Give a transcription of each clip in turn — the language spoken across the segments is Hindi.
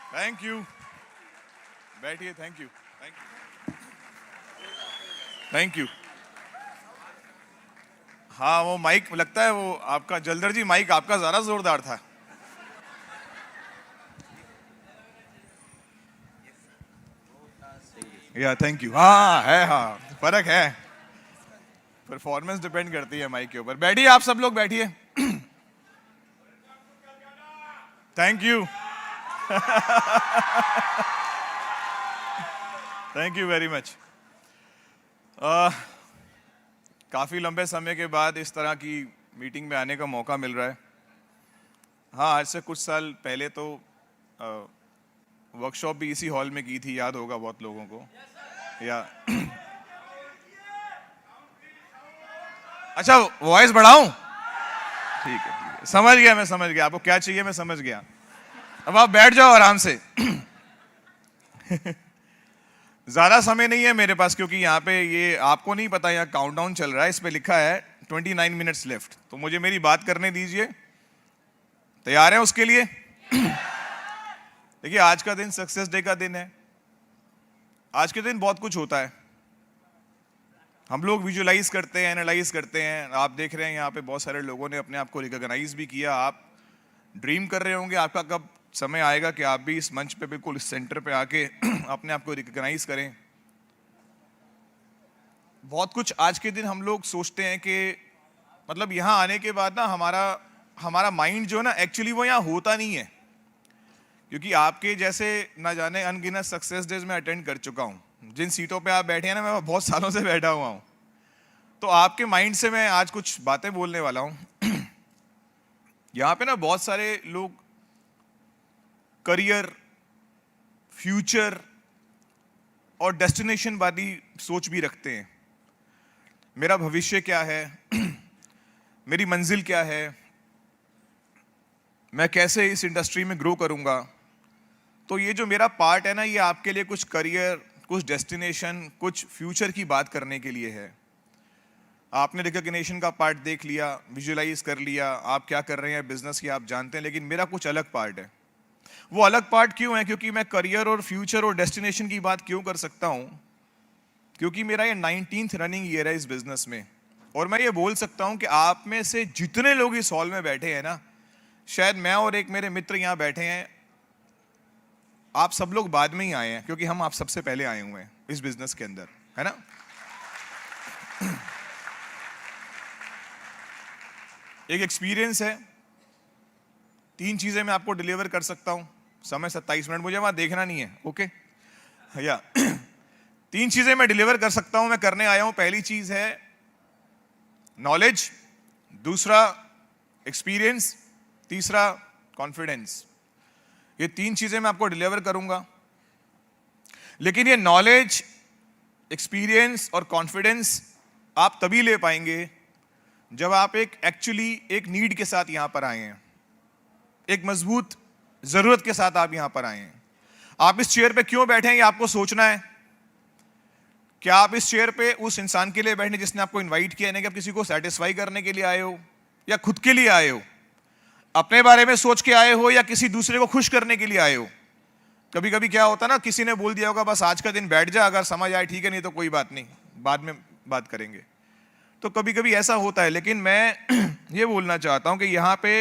थैंक यू, बैठिए। Thank you, thank you, thank you. हाँ, वो माइक लगता है वो आपका जलदर जी, माइक आपका ज़्यादा जोरदार था। या थैंक यू। हाँ है, हाँ फर्क है, परफॉर्मेंस डिपेंड करती है माइक के ऊपर। बैठिए, आप सब लोग बैठिए। Thank you, thank you very much. काफ़ी लंबे समय के बाद इस तरह की मीटिंग में आने का मौका मिल रहा है। हाँ, आज से कुछ साल पहले तो वर्कशॉप भी इसी हॉल में की थी, याद होगा बहुत लोगों को। या अच्छा, वॉइस बढ़ाऊं? ठीक है, ठीक है, समझ गया, मैं समझ गया आपको क्या चाहिए, मैं समझ गया। अब आप बैठ जाओ आराम से। ज्यादा समय नहीं है मेरे पास, क्योंकि यहाँ पे ये आपको नहीं पता, यहाँ काउंटडाउन चल रहा है, इस पे लिखा है 29 मिनट्स लेफ्ट। तो मुझे मेरी बात करने दीजिए। तैयार हैं उसके लिए? देखिए, आज का दिन सक्सेस डे का दिन है। आज के दिन बहुत कुछ होता है, हम लोग विजुलाइज करते हैं, एनालाइज करते हैं। आप देख रहे हैं यहाँ पे बहुत सारे लोगों ने अपने आप को रिकॉग्नाइज भी किया। आप ड्रीम कर रहे होंगे आपका कब समय आएगा कि आप भी इस मंच पे, बिल्कुल इस सेंटर पे आके अपने आप को रिकॉग्नाइज करें। बहुत कुछ आज के दिन हम लोग सोचते हैं कि मतलब यहाँ आने के बाद ना हमारा माइंड जो है ना, एक्चुअली वो यहाँ होता नहीं है। क्योंकि आपके जैसे ना जाने अनगिनत सक्सेस डेज में अटेंड कर चुका हूँ। जिन सीटों पे आप बैठे हैं ना, मैं बहुत सालों से बैठा हुआ हूँ। तो आपके माइंड से मैं आज कुछ बातें बोलने वाला हूँ। यहाँ पे ना बहुत सारे लोग करियर, फ्यूचर और डेस्टिनेशन वाली सोच भी रखते हैं। मेरा भविष्य क्या है, मेरी मंजिल क्या है, मैं कैसे इस इंडस्ट्री में ग्रो करूंगा। तो ये जो मेरा पार्ट है ना, ये आपके लिए कुछ करियर, कुछ डेस्टिनेशन, कुछ फ्यूचर की बात करने के लिए है। आपने रिकॉग्निशन का पार्ट देख लिया, विजुलाइज कर लिया, आप क्या कर रहे हैं बिजनेस की आप जानते हैं, लेकिन मेरा कुछ अलग पार्ट है। वो अलग पार्ट क्यों है? क्योंकि मैं करियर और फ्यूचर और डेस्टिनेशन की बात क्यों कर सकता हूं? क्योंकि मेरा ये 19th रनिंग ईयर है इस बिजनेस में। और मैं ये बोल सकता हूं कि आप में से जितने लोग इस हॉल में बैठे हैं ना, शायद मैं और एक मेरे मित्र यहां बैठे हैं, आप सब लोग बाद में ही आए हैं, क्योंकि हम आप सबसे पहले आए हुए हैं इस बिजनेस के अंदर, है ना। एक एक्सपीरियंस है। 3 चीजें मैं आपको डिलीवर कर सकता हूं। समय 27 मिनट, मुझे वहां देखना नहीं है, ओके। या 3 चीजें मैं डिलीवर कर सकता हूं, मैं करने आया हूं। पहली चीज है नॉलेज, दूसरा एक्सपीरियंस, तीसरा कॉन्फिडेंस। ये 3 चीजें मैं आपको डिलीवर करूंगा। लेकिन ये नॉलेज, एक्सपीरियंस और कॉन्फिडेंस आप तभी ले पाएंगे जब आप एक्चुअली एक नीड के साथ यहां पर आए हैं, एक मजबूत जरूरत के साथ आप यहां पर आए हैं। आप इस चेयर पे क्यों बैठे हैं, ये आपको सोचना है। क्या आप इस चेयर पे उस इंसान के लिए बैठे जिसने आपको इनवाइट किया है, कि आप किसी को सेटिस्फाई करने के लिए आए हो या खुद के लिए आए हो, अपने बारे में सोच के आए हो या किसी दूसरे को खुश करने के लिए आए हो? कभी कभी क्या होता है ना, किसी ने बोल दिया होगा बस आज का दिन बैठ जा, अगर समझ आए ठीक है, नहीं तो कोई बात नहीं, बाद में बात करेंगे। तो कभी कभी ऐसा होता है। लेकिन मैं ये बोलना चाहता हूं कि यहां पे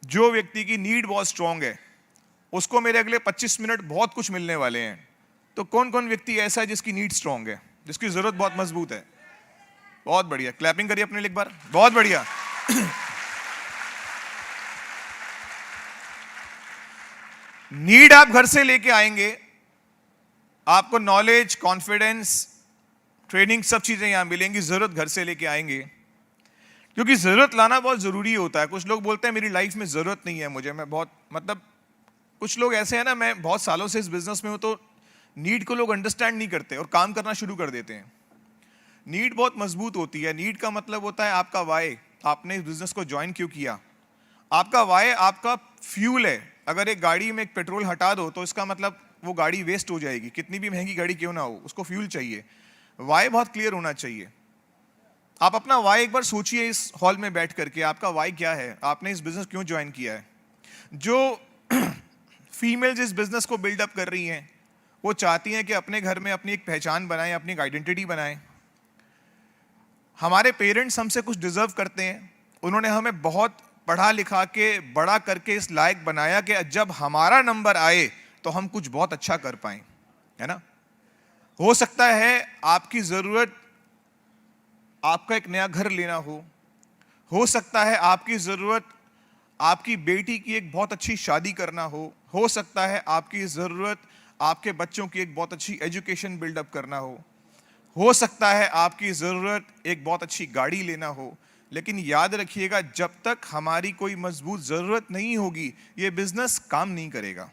जो व्यक्ति की नीड बहुत स्ट्रांग है, उसको मेरे अगले 25 मिनट बहुत कुछ मिलने वाले हैं। तो कौन कौन व्यक्ति ऐसा है जिसकी नीड स्ट्रांग है, जिसकी जरूरत बहुत मजबूत है? बहुत बढ़िया, क्लैपिंग करिए अपने लिए एक बार, बहुत बढ़िया। नीड आप घर से लेके आएंगे, आपको नॉलेज, कॉन्फिडेंस, ट्रेनिंग, सब चीजें यहां मिलेंगी। जरूरत घर से लेके आएंगे, क्योंकि जरूरत लाना बहुत जरूरी होता है। कुछ लोग बोलते हैं मेरी लाइफ में जरूरत नहीं है मुझे, मैं बहुत मतलब कुछ लोग ऐसे हैं ना, मैं बहुत सालों से इस बिजनेस में हूं, तो नीड को लोग अंडरस्टैंड नहीं करते और काम करना शुरू कर देते हैं। नीड बहुत मजबूत होती है। नीड का मतलब होता है आपका वाई, आपने इस बिजनेस को ज्वाइन क्यों किया। आपका वाई आपका फ्यूल है। अगर एक गाड़ी में एक पेट्रोल हटा दो तो इसका मतलब वो गाड़ी वेस्ट हो जाएगी, कितनी भी महंगी गाड़ी क्यों ना हो, उसको फ्यूल चाहिए। वाई बहुत क्लियर होना चाहिए। आप अपना वाई एक बार सोचिए इस हॉल में बैठ करके, आपका वाई क्या है, आपने इस बिजनेस क्यों ज्वाइन किया है। जो फीमेल जिस बिजनेस को बिल्डअप कर रही हैं, वो चाहती हैं कि अपने घर में अपनी एक पहचान बनाएं, अपनी एक आइडेंटिटी बनाएं। हमारे पेरेंट्स हमसे कुछ डिजर्व करते हैं, उन्होंने हमें बहुत पढ़ा लिखा के बड़ा करके इस लायक बनाया कि जब हमारा नंबर आए तो हम कुछ बहुत अच्छा कर पाएं, है ना। हो सकता है आपकी जरूरत आपका एक नया घर लेना हो सकता है आपकी जरूरत आपकी बेटी की एक बहुत अच्छी शादी करना हो सकता है आपकी जरूरत आपके बच्चों की एक बहुत अच्छी एजुकेशन बिल्डअप करना हो सकता है आपकी जरूरत एक बहुत अच्छी गाड़ी लेना हो। लेकिन याद रखिएगा, जब तक हमारी कोई मजबूत जरूरत नहीं होगी, ये बिजनेस काम नहीं करेगा।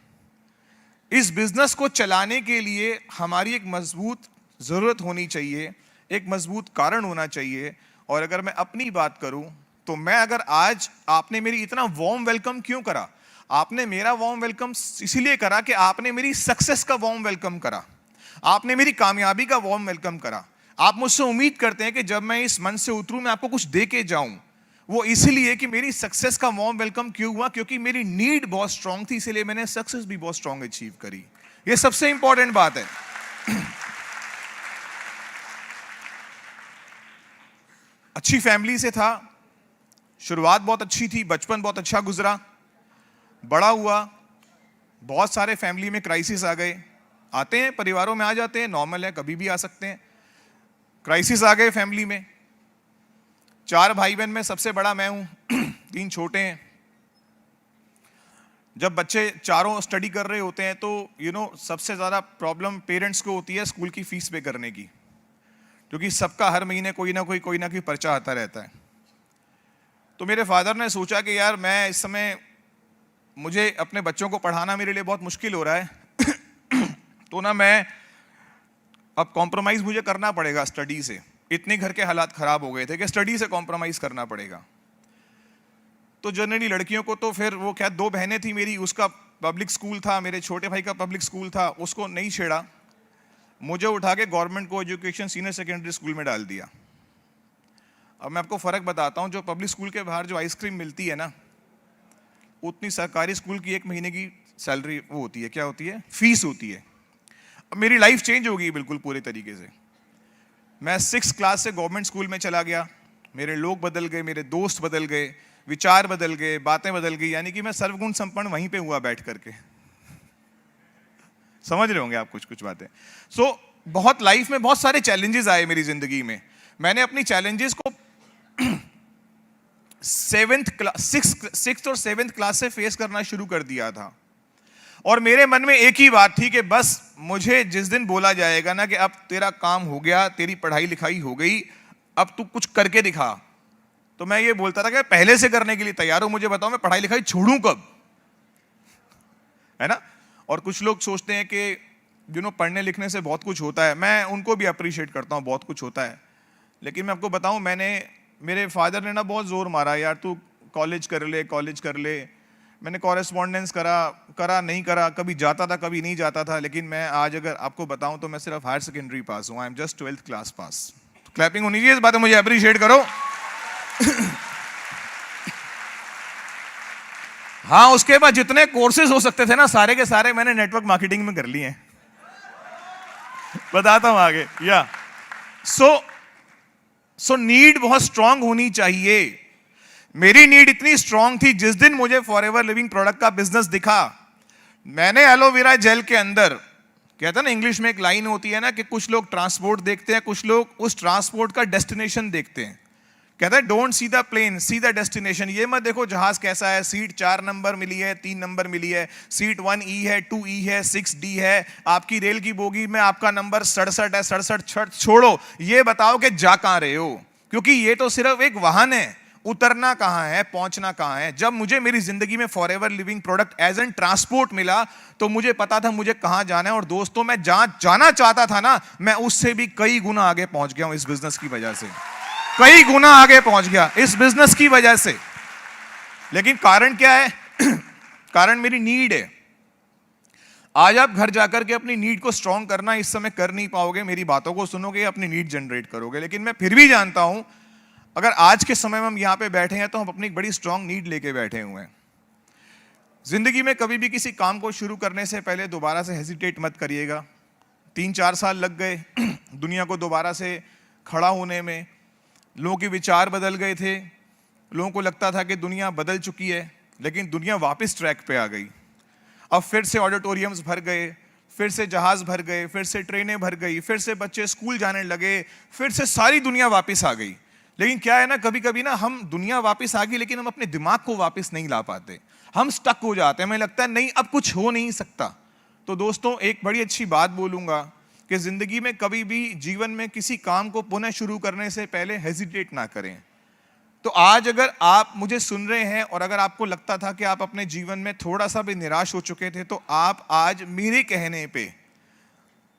इस बिजनेस को चलाने के लिए हमारी एक मजबूत जरूरत होनी चाहिए, एक मजबूत कारण होना चाहिए। और अगर मैं अपनी बात करूं तो मैं अगर आज आपने मेरी इतना वार्म वेलकम क्यों करा, आपने मेरा वार्म वेलकम इसीलिए करा कि आपने मेरी सक्सेस का वार्म वेलकम करा, आपने मेरी कामयाबी का वार्म वेलकम करा। आप मुझसे उम्मीद करते हैं कि जब मैं इस मंच से उतरूं मैं आपको कुछ दे के जाऊं, वो इसलिए कि मेरी सक्सेस का वार्म वेलकम क्यों हुआ, क्योंकि मेरी नीड बहुत स्ट्रांग थी, इसलिए मैंने सक्सेस भी बहुत स्ट्रांग अचीव करी। ये सबसे इंपॉर्टेंट बात है। अच्छी फैमिली से था, शुरुआत बहुत अच्छी थी, बचपन बहुत अच्छा गुजरा, बड़ा हुआ, बहुत सारे फैमिली में क्राइसिस आ गए, आते हैं परिवारों में, आ जाते हैं, नॉर्मल है, कभी भी आ सकते हैं। क्राइसिस आ गए फैमिली में। 4 भाई बहन में सबसे बड़ा मैं हूं, 3 छोटे हैं। जब बच्चे चारों स्टडी कर रहे होते हैं तो सबसे ज्यादा प्रॉब्लम पेरेंट्स को होती है स्कूल की फीस पे करने की, क्योंकि सबका हर महीने कोई ना कोई पर्चा आता रहता है। तो मेरे फादर ने सोचा कि यार मैं इस समय मुझे अपने बच्चों को पढ़ाना मेरे लिए बहुत मुश्किल हो रहा है तो ना मैं अब कॉम्प्रोमाइज मुझे करना पड़ेगा स्टडी से। इतने घर के हालात खराब हो गए थे कि स्टडी से कॉम्प्रोमाइज करना पड़ेगा। तो जनरली लड़कियों को तो फिर वो क्या, 2 बहनें थी मेरी, उसका पब्लिक स्कूल था, मेरे छोटे भाई का पब्लिक स्कूल था, उसको नहीं छेड़ा, मुझे उठा के गवर्नमेंट को एजुकेशन सीनियर सेकेंडरी स्कूल में डाल दिया। अब मैं आपको फर्क बताता हूं, जो पब्लिक स्कूल के बाहर जो आइसक्रीम मिलती है ना, उतनी सरकारी स्कूल की 1 महीने की सैलरी वो होती है, क्या होती है, फीस होती है। अब मेरी लाइफ चेंज हो गई बिल्कुल पूरे तरीके से। मैं 6th क्लास से गवर्नमेंट स्कूल में चला गया, मेरे लोग बदल गए, मेरे दोस्त बदल गए, विचार बदल गए, बातें बदल गई, यानी कि मैं सर्वगुण संपन्न वहीं पे हुआ बैठ करके। समझ रहे होंगे आप कुछ बातें। बहुत लाइफ में बहुत सारे चैलेंजेस आए मेरी जिंदगी में। मैंने अपनी चैलेंजेस को 6th और 7th क्लास से फेस करना शुरू कर दिया था। और मेरे मन में एक ही बात थी कि बस मुझे जिस दिन बोला जाएगा ना कि अब तेरा काम हो गया, तेरी पढ़ाई लिखाई हो गई, अब तू कुछ करके दिखा, तो मैं ये बोलता था कि पहले से करने के लिए तैयार हूं, मुझे बताओ मैं पढ़ाई लिखाई छोड़ूं कब, है ना। और कुछ लोग सोचते हैं कि पढ़ने लिखने से बहुत कुछ होता है, मैं उनको भी अप्रिशिएट करता हूं, बहुत कुछ होता है। लेकिन मैं आपको बताऊं, मेरे फादर ने ना बहुत जोर मारा, यार तू कॉलेज कर ले। मैंने कॉरेस्पॉन्डेंस करा नहीं करा, कभी जाता था कभी नहीं जाता था। लेकिन मैं आज अगर आपको बताऊं तो मैं सिर्फ हायर सेकेंडरी पास हूं, I am just 12th class pass. Clapping होनी चाहिए इस बात में, मुझे अप्रिशिएट करो। हाँ, उसके बाद जितने कोर्सेज हो सकते थे ना, सारे के सारे मैंने नेटवर्क मार्केटिंग में कर लिए हैं। बताता हूं आगे। या सो नीड बहुत स्ट्रांग होनी चाहिए। मेरी नीड इतनी स्ट्रांग थी, जिस दिन मुझे फॉरएवर लिविंग प्रोडक्ट का बिजनेस दिखा, मैंने एलोवेरा जेल के अंदर, कहता ना इंग्लिश में एक लाइन होती है ना कि कुछ लोग ट्रांसपोर्ट देखते हैं, कुछ लोग उस ट्रांसपोर्ट का डेस्टिनेशन देखते हैं। कहता है don't see the plane, see the destination. ये मत देखो जहाज कैसा है, सीट 4 नंबर मिली है, 3 नंबर मिली है, सीट 1E है, 2E है, 6D है, आपकी रेल की बोगी में आपका नंबर 67 है, 67 छोड़ो, ये बताओ कि जा कहां रहे हो, क्योंकि ये तो सिर्फ एक वाहन है, उतरना कहां है, पहुंचना कहां है। जब मुझे मेरी जिंदगी में forever living product as an transport मिला तो मुझे पता था मुझे कहां जाना है। और दोस्तों, मैं जहां जाना चाहता था ना, मैं उससे भी कई गुना आगे पहुंच गया हूं इस बिजनेस की वजह से, कई गुना आगे पहुंच गया इस बिजनेस की वजह से। लेकिन कारण क्या है? कारण मेरी नीड है। आज आप घर जाकर के अपनी नीड को स्ट्रांग करना इस समय कर नहीं पाओगे, मेरी बातों को सुनोगे, अपनी नीड जनरेट करोगे। लेकिन मैं फिर भी जानता हूं, अगर आज के समय में हम यहां पे बैठे हैं तो हम अपनी बड़ी स्ट्रांग नीड लेके बैठे हुए हैं। जिंदगी में कभी भी किसी काम को शुरू करने से पहले दोबारा से हेजिटेट मत करिएगा। 3-4 साल लग गए दुनिया को दोबारा से खड़ा होने में। लोगों के विचार बदल गए थे, लोगों को लगता था कि दुनिया बदल चुकी है, लेकिन दुनिया वापस ट्रैक पे आ गई। अब फिर से ऑडिटोरियम्स भर गए, फिर से जहाज भर गए, फिर से ट्रेनें भर गई, फिर से बच्चे स्कूल जाने लगे, फिर से सारी दुनिया वापस आ गई। लेकिन क्या है ना, कभी कभी ना हम दुनिया वापस आ गई लेकिन हम अपने दिमाग को वापस नहीं ला पाते, हम स्टक हो जाते हैं। हमें लगता है नहीं, अब कुछ हो नहीं सकता। तो दोस्तों, एक बड़ी अच्छी बात बोलूंगा कि जिंदगी में कभी भी जीवन में किसी काम को पुनः शुरू करने से पहले हेजिटेट ना करें। तो आज अगर आप मुझे सुन रहे हैं और अगर आपको लगता था कि आप अपने जीवन में थोड़ा सा भी निराश हो चुके थे, तो आप आज मेरे कहने पे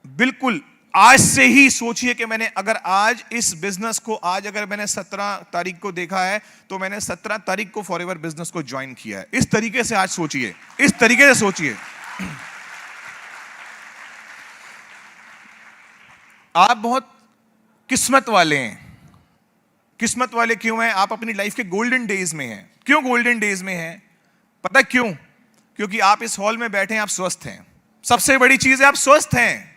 बिल्कुल आज से ही सोचिए कि मैंने अगर आज इस बिजनेस को, आज अगर मैंने 17 तारीख को देखा है तो मैंने 17 तारीख को फॉरएवर बिजनेस को ज्वाइन किया है। इस तरीके से आज सोचिए, इस तरीके से सोचिए। आप बहुत किस्मत वाले हैं। किस्मत वाले क्यों हैं? आप अपनी लाइफ के गोल्डन डेज में हैं। क्यों गोल्डन डेज में हैं? पता क्यों? क्योंकि आप इस हॉल में बैठे हैं, आप स्वस्थ हैं। सबसे बड़ी चीज है आप स्वस्थ हैं,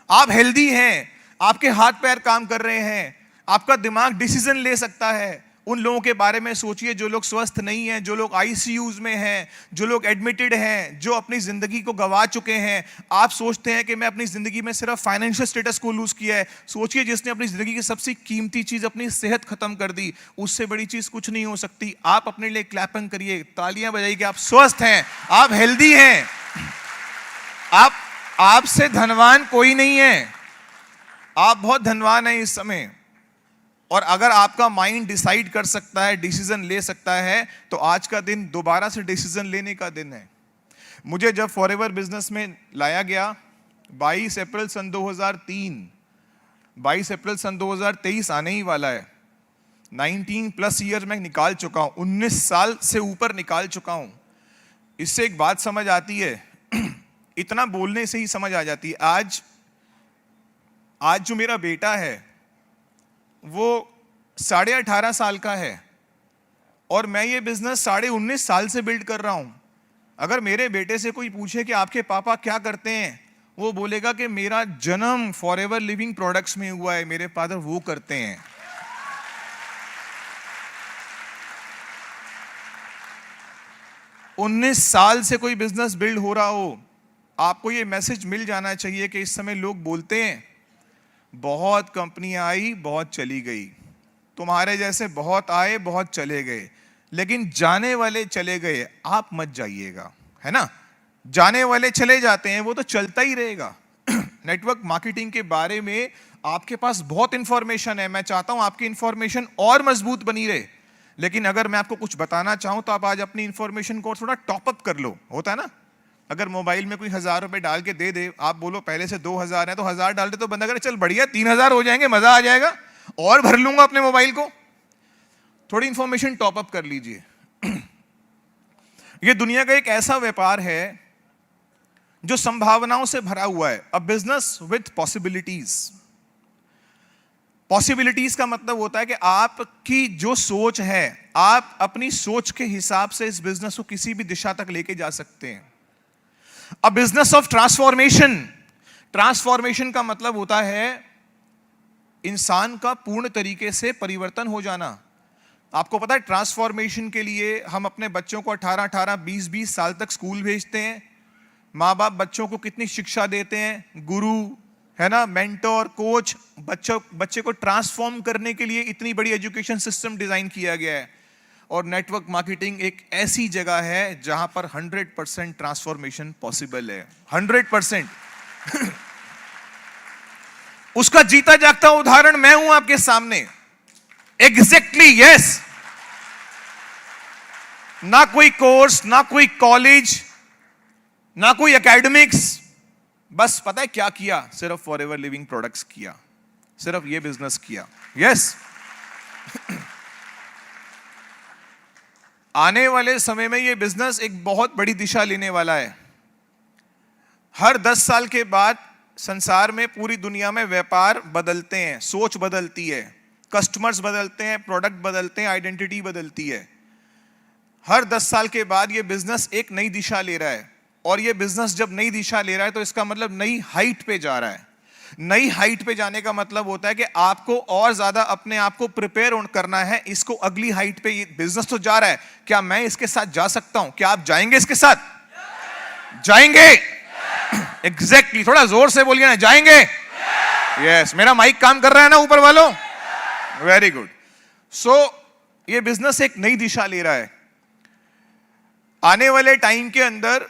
आप हेल्दी हैं, आपके हाथ पैर काम कर रहे हैं, आपका दिमाग डिसीजन ले सकता है। उन लोगों के बारे में सोचिए जो लोग स्वस्थ नहीं हैं, जो लोग आईसीयूज में हैं, जो लोग एडमिटेड हैं, जो अपनी जिंदगी को गंवा चुके हैं। आप सोचते हैं कि मैं अपनी जिंदगी में सिर्फ फाइनेंशियल स्टेटस को लूज किया है। सोचिए जिसने अपनी जिंदगी की सबसे कीमती चीज, अपनी सेहत खत्म कर दी, उससे बड़ी चीज कुछ नहीं हो सकती। आप अपने लिए क्लैपिंग करिए, तालियां बजाइए कि आप स्वस्थ हैं, आप हेल्दी हैं। आपसे धनवान कोई नहीं है, आप बहुत धनवान हैं इस समय। और अगर आपका माइंड डिसाइड कर सकता है, डिसीजन ले सकता है, तो आज का दिन दोबारा से डिसीजन लेने का दिन है। मुझे जब फॉरएवर बिजनेस में लाया गया 22 अप्रैल सन 2003, 22 अप्रैल सन 2023 आने ही वाला है। 19+ ईयर मैं निकाल चुका हूं, 19 साल से ऊपर निकाल चुका हूं। इससे एक बात समझ आती है, इतना बोलने से ही समझ आ जाती है। आज जो मेरा बेटा है वो 18.5 साल का है और मैं ये बिजनेस 19.5 साल से बिल्ड कर रहा हूं। अगर मेरे बेटे से कोई पूछे कि आपके पापा क्या करते हैं, वो बोलेगा कि मेरा जन्म फॉरएवर लिविंग प्रोडक्ट्स में हुआ है, मेरे फादर वो करते हैं। उन्नीस साल से कोई बिजनेस बिल्ड हो रहा हो, आपको ये मैसेज मिल जाना चाहिए कि इस समय लोग बोलते हैं बहुत कंपनियां आई, बहुत चली गई, तुम्हारे जैसे बहुत आए, बहुत चले गए, लेकिन जाने वाले चले गए, आप मत जाइएगा, है ना। जाने वाले चले जाते हैं, वो तो चलता ही रहेगा। नेटवर्क मार्केटिंग के बारे में आपके पास बहुत इंफॉर्मेशन है, मैं चाहता हूं आपकी इंफॉर्मेशन और मजबूत बनी रहे। लेकिन अगर मैं आपको कुछ बताना चाहूं तो आप आज अपनी इंफॉर्मेशन को थोड़ा टॉपअप कर लो। होता है ना, अगर मोबाइल में कोई 1000 रुपए डाल के दे दे, आप बोलो पहले से 2000 है तो 1000 डाल दे, तो बंदा करे चल बढ़िया 3000 हो जाएंगे, मजा आ जाएगा, और भर लूंगा अपने मोबाइल को। थोड़ी इंफॉर्मेशन टॉपअप कर लीजिए। ये दुनिया का एक ऐसा व्यापार है जो संभावनाओं से भरा हुआ है, a business with possibilities. Possibilities का मतलब होता है कि आपकी जो सोच है, आप अपनी सोच के हिसाब से इस बिजनेस को किसी भी दिशा तक लेके जा सकते हैं। A business of transformation. Transformation का मतलब होता है इंसान का पूर्ण तरीके से परिवर्तन हो जाना। आपको पता है ट्रांसफॉर्मेशन के लिए हम अपने बच्चों को 18-18, 20-20 साल तक स्कूल भेजते हैं। माँ बाप बच्चों को कितनी शिक्षा देते हैं, गुरु है ना, मेंटोर, कोच, बच्चे को ट्रांसफॉर्म करने के लिए इतनी बड़ी एजुकेशन सिस्टम डिजाइन किया गया है। और नेटवर्क मार्केटिंग एक ऐसी जगह है जहां पर 100% ट्रांसफॉर्मेशन पॉसिबल है, 100%। उसका जीता जागता उदाहरण मैं हूं आपके सामने। Exactly yes. ना कोई कोर्स, ना कोई कॉलेज, ना कोई एकेडमिक्स, बस पता है क्या किया, सिर्फ फॉरएवर लिविंग प्रोडक्ट्स किया, सिर्फ ये बिजनेस किया। यस। आने वाले समय में ये बिजनेस एक बहुत बड़ी दिशा लेने वाला है। हर 10 साल के बाद संसार में, पूरी दुनिया में व्यापार बदलते हैं, सोच बदलती है, कस्टमर्स बदलते हैं, प्रोडक्ट बदलते हैं, आइडेंटिटी बदलती है। हर 10 साल के बाद ये बिजनेस एक नई दिशा ले रहा है, और ये बिजनेस जब नई दिशा ले रहा है तो इसका मतलब नई हाइट पे जा रहा है। नई हाइट पे जाने का मतलब होता है कि आपको और ज्यादा अपने आप को प्रिपेयर करना है, इसको अगली हाइट पे। ये बिजनेस तो जा रहा है, क्या मैं इसके साथ जा सकता हूं? क्या आप जाएंगे इसके साथ? जाएंगे? एग्जैक्टली, थोड़ा जोर से बोलिए ना, जाएंगे? यस, मेरा माइक काम कर रहा है ना ऊपर वालों? Very good. सो ये बिजनेस एक नई दिशा ले रहा है। आने वाले टाइम के अंदर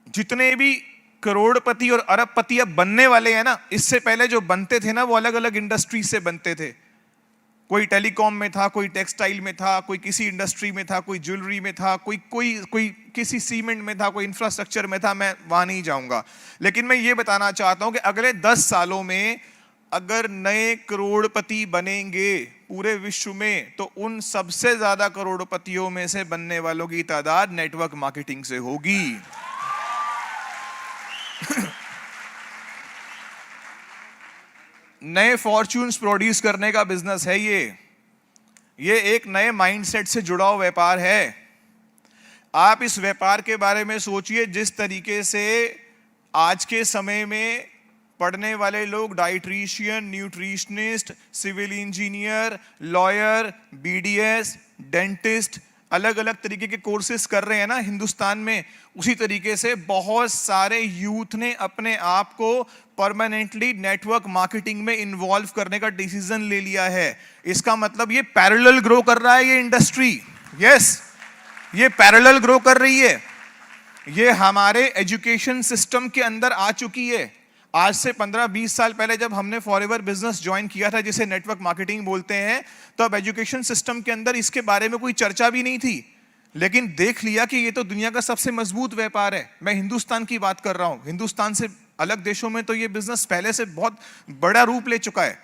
जितने भी करोड़पति और अरबपति अब बनने वाले हैं ना, इससे पहले जो बनते थे ना वो अलग अलग इंडस्ट्री से बनते थे। कोई टेलीकॉम में था, कोई टेक्सटाइल में था, कोई किसी इंडस्ट्री में था, कोई ज्वेलरी में था, कोई किसी सीमेंट में था, कोई इंफ्रास्ट्रक्चर में था। मैं वहां नहीं जाऊंगा, लेकिन मैं ये बताना चाहता हूं कि अगले 10 सालों में अगर नए करोड़पति बनेंगे पूरे विश्व में, तो उन सबसे ज्यादा करोड़पतियों में से बनने वालों की तादाद नेटवर्क मार्केटिंग से होगी। नए फॉर्च्यून्स प्रोड्यूस करने का बिजनेस है ये एक नए माइंडसेट से जुड़ा हुआ व्यापार है। आप इस व्यापार के बारे में सोचिए, जिस तरीके से आज के समय में पढ़ने वाले लोग dietitian, nutritionist, civil engineer, lawyer, BDS, dentist, अलग अलग तरीके के कोर्सेज कर रहे हैं ना हिंदुस्तान में, उसी तरीके से बहुत सारे यूथ ने अपने आप को परमानेंटली नेटवर्क मार्केटिंग में इन्वॉल्व करने का डिसीजन ले लिया है। इसका मतलब ये पैरेलल ग्रो कर रहा है ये इंडस्ट्री। यस, ये पैरेलल ग्रो कर रही है। ये हमारे एजुकेशन सिस्टम के अंदर आ चुकी है। आज से 15-20 साल पहले जब हमने फॉरएवर बिजनेस ज्वाइन किया था, जिसे नेटवर्क मार्केटिंग बोलते हैं, तो अब एजुकेशन सिस्टम के अंदर इसके बारे में कोई चर्चा भी नहीं थी। लेकिन देख लिया कि ये तो दुनिया का सबसे मजबूत व्यापार है। मैं हिंदुस्तान की बात कर रहा हूं, हिंदुस्तान से अलग देशों में तो ये बिजनेस पहले से बहुत बड़ा रूप ले चुका है।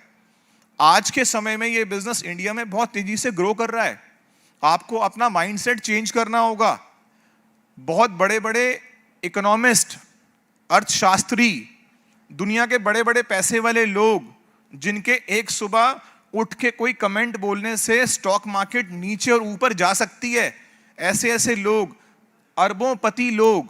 आज के समय में ये बिजनेस इंडिया में बहुत तेजी से ग्रो कर रहा है। आपको अपना माइंडसेट चेंज करना होगा। बहुत बड़े बड़े इकोनॉमिस्ट, अर्थशास्त्री, दुनिया के बड़े बड़े पैसे वाले लोग, जिनके एक सुबह उठ के कोई कमेंट बोलने से स्टॉक मार्केट नीचे और ऊपर जा सकती है, ऐसे ऐसे लोग, अरबोंपति लोग,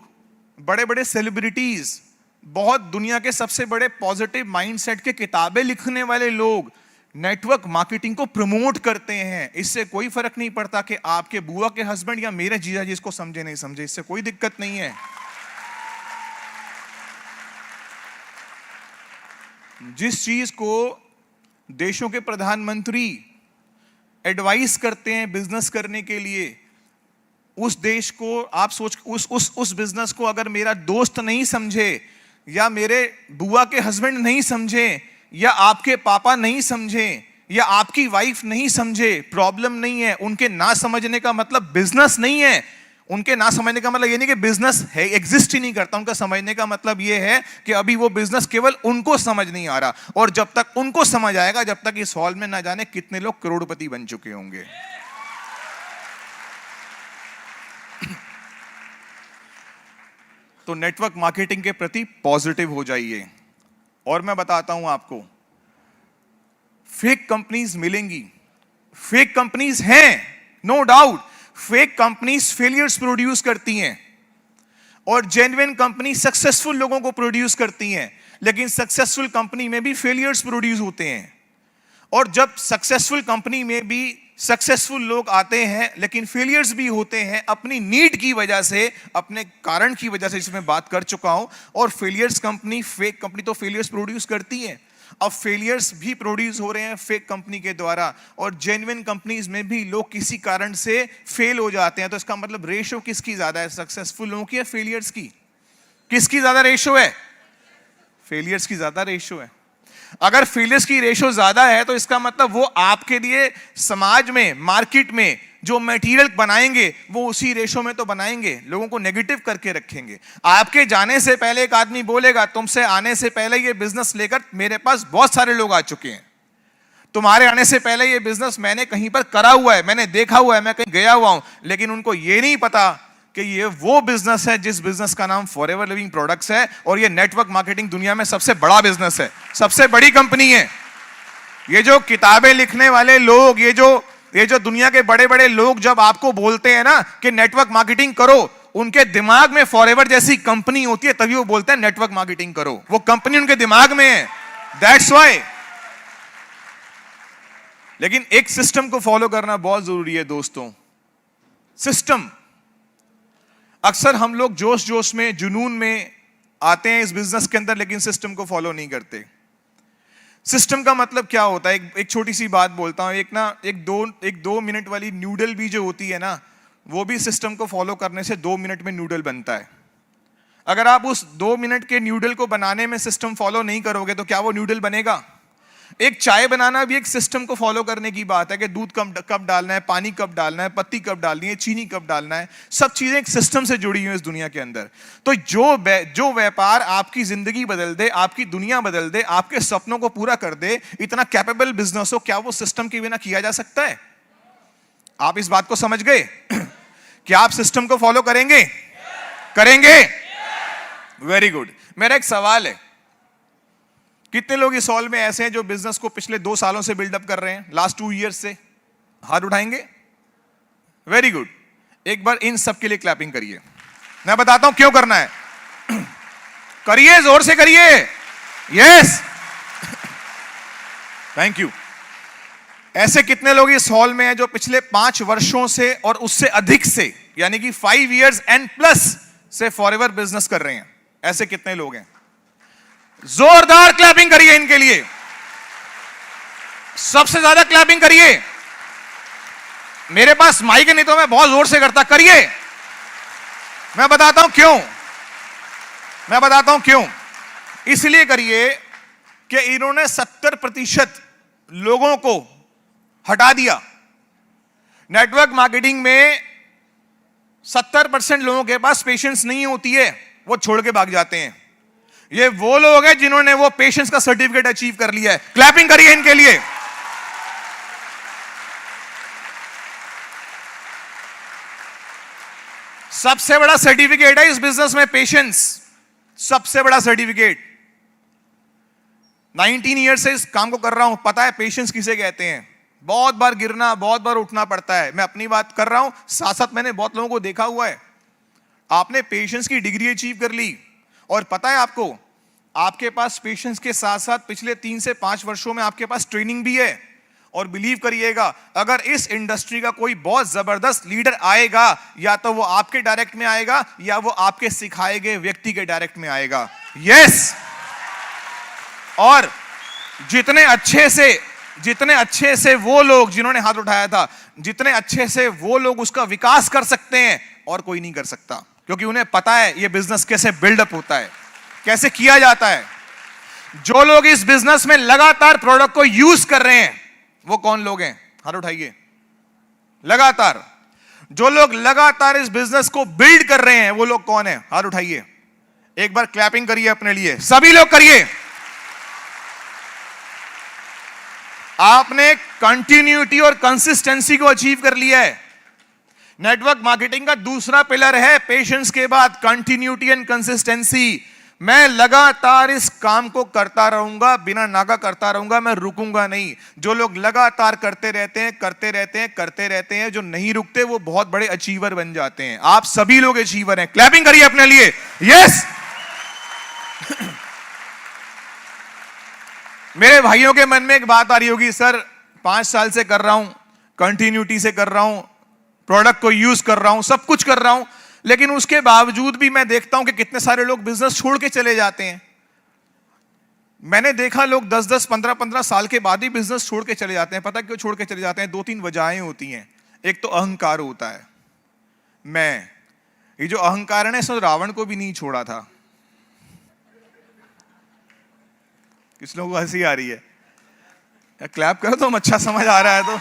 बड़े बड़े सेलिब्रिटीज, बहुत दुनिया के सबसे बड़े पॉजिटिव माइंडसेट के किताबें लिखने वाले लोग नेटवर्क मार्केटिंग को प्रमोट करते हैं। इससे कोई फर्क नहीं पड़ता कि आपके बुआ के हस्बैंड या मेरे जीजा जी इसको समझे नहीं समझे, इससे कोई दिक्कत नहीं है। जिस चीज को देशों के प्रधानमंत्री एडवाइस करते हैं बिजनेस करने के लिए, उस देश को आप सोच, उस बिजनेस को अगर मेरा दोस्त नहीं समझे, या मेरे बुआ के हस्बैंड नहीं समझे, या आपके पापा नहीं समझे, या आपकी वाइफ नहीं समझे, प्रॉब्लम नहीं है। उनके ना समझने का मतलब बिजनेस नहीं है। उनके ना समझने का मतलब ये नहीं कि बिजनेस है, एग्जिस्ट ही नहीं करता। उनका समझने का मतलब ये है कि अभी वो बिजनेस केवल उनको समझ नहीं आ रहा, और जब तक उनको समझ आएगा, जब तक इस हॉल में ना जाने कितने लोग करोड़पति बन चुके होंगे। तो नेटवर्क मार्केटिंग के प्रति पॉजिटिव हो जाइए। और मैं बताता हूं आपको, फेक कंपनीज मिलेंगी, फेक कंपनीज हैं, no doubt. Fake companies failures produce करती हैं, और जेन्युइन कंपनी सक्सेसफुल लोगों को प्रोड्यूस करती हैं। लेकिन सक्सेसफुल कंपनी में भी फेलियर्स प्रोड्यूस होते हैं, और जब सक्सेसफुल कंपनी में भी सक्सेसफुल लोग आते हैं, लेकिन फेलियर्स भी होते हैं अपनी नीड की वजह से, अपने कारण की वजह से, जिसमें बात कर चुका हूं। और फेलियर्स कंपनी, फेक कंपनी तो फेलियर्स प्रोड्यूस करती है। अब फेलियर्स भी प्रोड्यूस हो रहे हैं फेक कंपनी के द्वारा, और जेन्युइन कंपनीज में भी लोग किसी कारण से फेल हो जाते हैं। तो इसका मतलब रेशो किसकी ज्यादा है, सक्सेसफुल लोगों की या फेलियर्स की? किसकी ज्यादा रेशो है? फेलियर्स की ज्यादा रेशो है। अगर फेलियर्स की रेशो ज्यादा है तो इसका मतलब वो आपके लिए समाज में, मार्केट में जो मटेरियल बनाएंगे वो उसी रेशो में तो बनाएंगे, लोगों को नेगेटिव करके रखेंगे। आपके जाने से पहले एक आदमी बोलेगा, तुमसे आने से पहले ये बिजनेस लेकर मेरे पास बहुत सारे लोग आ चुके हैं, तुम्हारे आने से पहले ये बिजनेस मैंने कहीं पर करा हुआ है, मैंने देखा हुआ है, मैं कहीं गया हुआ हूं। लेकिन उनको ये नहीं पता कि ये वो बिजनेस है जिस बिजनेस का नाम फॉरएवर लिविंग प्रोडक्ट्स है, और ये नेटवर्क मार्केटिंग दुनिया में सबसे बड़ा बिजनेस है, सबसे बड़ी कंपनी है। ये जो किताबें लिखने वाले लोग, ये जो ये जो दुनिया के बड़े बड़े लोग जब आपको बोलते हैं ना कि नेटवर्क मार्केटिंग करो, उनके दिमाग में फॉरएवर जैसी कंपनी होती है, तभी वो बोलते हैं नेटवर्क मार्केटिंग करो। वो कंपनी उनके दिमाग में है, दैट्स व्हाई। लेकिन एक सिस्टम को फॉलो करना बहुत जरूरी है दोस्तों। सिस्टम, अक्सर हम लोग जोश जोश में, जुनून में आते हैं इस बिजनेस के अंदर, लेकिन सिस्टम को फॉलो नहीं करते। सिस्टम का मतलब क्या होता है? एक छोटी सी बात बोलता हूं। एक दो मिनट वाली नूडल भी जो होती है ना, वो भी सिस्टम को फॉलो करने से 2 मिनट में नूडल बनता है। अगर आप उस 2 मिनट के नूडल को बनाने में सिस्टम फॉलो नहीं करोगे तो क्या वो नूडल बनेगा? एक चाय बनाना भी एक सिस्टम को फॉलो करने की बात है कि दूध कब डालना है, पानी कब डालना है, पत्ती कब डालनी है, चीनी कब डालना है। सब चीजें एक सिस्टम से जुड़ी हुई इस दुनिया के अंदर। तो जो व्यापार आपकी जिंदगी बदल दे, आपकी दुनिया बदल दे, आपके सपनों को पूरा कर दे, इतना कैपेबल बिजनेस हो, क्या वो सिस्टम के बिना किया जा सकता है? आप इस बात को समझ गए? क्या आप सिस्टम को फॉलो करेंगे? करेंगे? Very good. मेरा एक सवाल है, कितने लोग इस हॉल में ऐसे हैं जो बिजनेस को पिछले 2 सालों से बिल्डअप कर रहे हैं, लास्ट 2 ईयर्स से? हाथ उठाएंगे? Very good. एक बार इन सब के लिए क्लैपिंग करिए। मैं बताता हूं क्यों करना है। करिए, जोर से करिए। Yes, thank you. ऐसे कितने लोग इस हॉल में हैं जो पिछले 5 वर्षों से और उससे अधिक से, यानी कि 5 years and plus से फॉरएवर बिजनेस कर रहे हैं? ऐसे कितने लोग हैं? जोरदार क्लैपिंग करिए इनके लिए, सबसे ज्यादा क्लैपिंग करिए। मेरे पास माइक है, नहीं तो मैं बहुत जोर से करता। करिए। मैं बताता हूं क्यों। इसलिए करिए कि इन्होंने 70% लोगों को हटा दिया। नेटवर्क मार्केटिंग में 70% लोगों के पास पेशेंस नहीं होती है, वो छोड़ के भाग जाते हैं। ये वो लोग हैं जिन्होंने वो पेशेंस का सर्टिफिकेट अचीव कर लिया है। क्लैपिंग करिए इनके लिए। सबसे बड़ा सर्टिफिकेट है इस बिजनेस में पेशेंस, सबसे बड़ा सर्टिफिकेट। 19 ईयर से इस काम को कर रहा हूं, पता है पेशेंस किसे कहते हैं। बहुत बार गिरना, बहुत बार उठना पड़ता है। मैं अपनी बात कर रहा हूं, साथ साथ मैंने बहुत लोगों को देखा हुआ है। आपने पेशेंस की डिग्री अचीव कर ली, और पता है आपको, आपके पास पेशेंस के साथ साथ पिछले 3 से 5 वर्षों में आपके पास ट्रेनिंग भी है। और बिलीव करिएगा, अगर इस इंडस्ट्री का कोई बहुत जबरदस्त लीडर आएगा, या तो वो आपके डायरेक्ट में आएगा या वो आपके सिखाए गए व्यक्ति के डायरेक्ट में आएगा। यस। और जितने अच्छे से वो लोग जिन्होंने हाथ उठाया था, जितने अच्छे से वो लोग उसका विकास कर सकते हैं, और कोई नहीं कर सकता, क्योंकि उन्हें पता है ये बिजनेस कैसे बिल्डअप होता है, कैसे किया जाता है। जो लोग इस बिजनेस में लगातार प्रोडक्ट को यूज कर रहे हैं, वो कौन लोग हैं? हाथ उठाइए। लगातार जो लोग लगातार इस बिजनेस को बिल्ड कर रहे हैं, वो लोग कौन है? हाथ उठाइए। एक बार क्लैपिंग करिए अपने लिए, सभी लोग करिए। आपने कंटिन्यूटी और कंसिस्टेंसी को अचीव कर लिया है। नेटवर्क मार्केटिंग का दूसरा पिलर है पेशेंस के बाद कंटिन्यूटी एंड कंसिस्टेंसी। मैं लगातार इस काम को करता रहूंगा, बिना नागा करता रहूंगा, मैं रुकूंगा नहीं। जो लोग लगातार करते रहते हैं, जो नहीं रुकते, वो बहुत बड़े अचीवर बन जाते हैं। आप सभी लोग अचीवर हैं। क्लैपिंग करिए अपने लिए। यस। मेरे भाइयों के मन में एक बात आ रही होगी, सर 5 साल से कर रहा हूं, कंटिन्यूटी से कर रहा हूं, प्रोडक्ट को यूज कर रहा हूं, सब कुछ कर रहा हूं, लेकिन उसके बावजूद भी मैं देखता हूं कि कितने सारे लोग बिजनेस छोड़ के चले जाते हैं। मैंने देखा लोग 10-10, 15-15 साल के बाद ही बिजनेस छोड़ के चले जाते हैं। पता क्यों छोड़ के चले जाते हैं? 2-3 वजहें होती हैं। एक तो अहंकार होता है। ये जो अहंकार है ना, इसने रावण को भी नहीं छोड़ा था। किस लोगों को हंसी आ रही है? क्लैप करो तो अच्छा समझ आ रहा है तो।